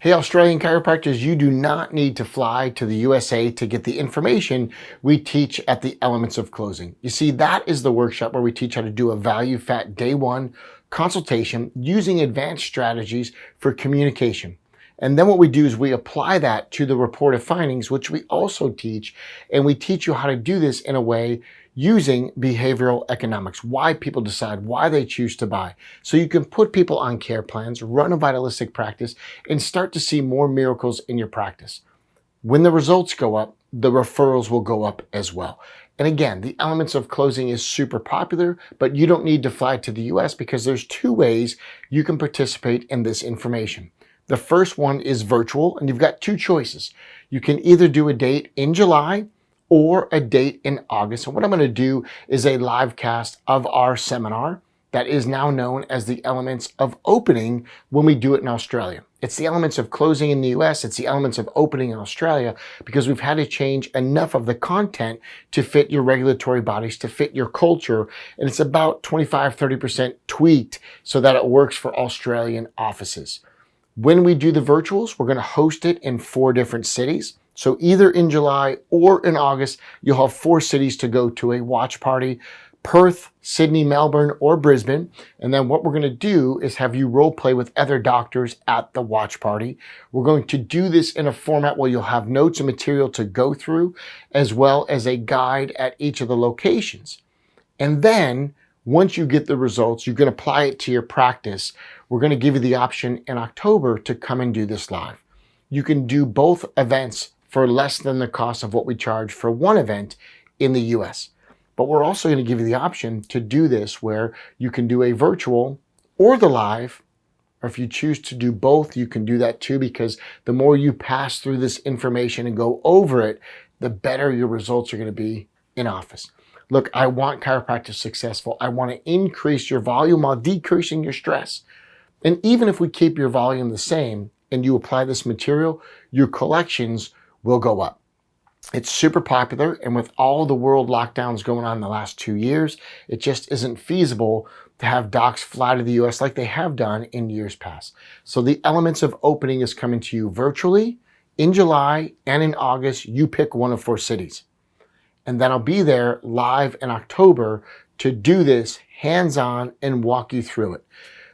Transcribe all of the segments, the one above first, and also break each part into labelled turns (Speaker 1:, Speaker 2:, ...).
Speaker 1: Hey, Australian chiropractors, you do not need to fly to the USA to get the information we teach at the Elements of Closing. You see, that is the workshop where we teach how to do a value fat day one consultation using advanced strategies for communication. And then what we do is we apply that to the reported findings, which we also teach, and we teach you how to do this in a way using behavioral economics, why people decide, why they choose to buy. So you can put people on care plans, run a vitalistic practice, and start to see more miracles in your practice. When the results go up, the referrals will go up as well. And again, the Elements of Closing is super popular, but you don't need to fly to the US because there's two ways you can participate in this information. The first one is virtual, and you've got two choices. You can either do a date in July or a date in August. And what I'm going to do is a live cast of our seminar that is now known as the Elements of Opening when we do it in Australia. It's the Elements of Closing in the US, it's the Elements of Opening in Australia, because we've had to change enough of the content to fit your regulatory bodies, to fit your culture, and it's about 25-30% tweaked so that it works for Australian offices. When we do the virtuals, we're going to host it in 4 different cities. So either in July or in August, you'll have 4 cities to go to a watch party: Perth, Sydney, Melbourne, or Brisbane. And then what we're going to do is have you role play with other doctors at the watch party. We're going to do this in a format where you'll have notes and material to go through, as well as a guide at each of the locations. And then once you get the results, you can apply it to your practice. We're going to give you the option in October to come and do this live. You can do both events for less than the cost of what we charge for one event in the US. But we're also going to give you the option to do this where you can do a virtual or the live, or if you choose to do both, you can do that too, because the more you pass through this information and go over it, the better your results are going to be in office. Look, I want chiropractic successful. I want to increase your volume while decreasing your stress. And even if we keep your volume the same and you apply this material, your collections will go up. It's super popular, and with all the world lockdowns going on in the last 2 years, it just isn't feasible to have docs fly to the US like they have done in years past. So the Elements of Opening is coming to you virtually in July and in August. You pick one of 4 cities. And then I'll be there live in October to do this hands-on and walk you through it.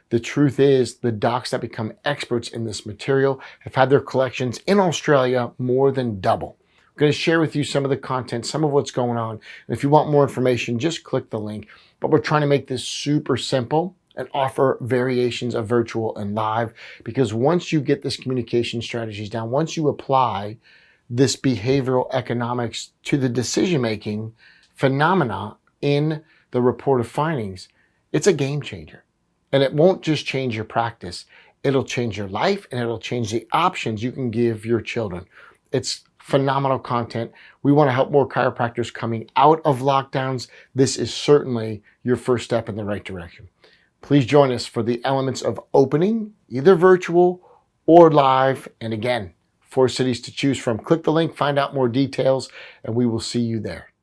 Speaker 1: The truth is, the docs that become experts in this material have had their collections in Australia more than double. I'm going to share with you some of the content, some of what's going on. And if you want more information, just click the link. But we're trying to make this super simple and offer variations of virtual and live, because once you get this communication strategies down, once you apply this behavioral economics to the decision-making phenomena in the report of findings, it's a game changer. And it won't just change your practice, it'll change your life, and it'll change the options you can give your children. It's phenomenal content. We want to help more chiropractors coming out of lockdowns. This is certainly your first step in the right direction. Please join us for the Elements of Opening, either virtual or live. And again, 4 cities to choose from. Click the link, find out more details, and we will see you there.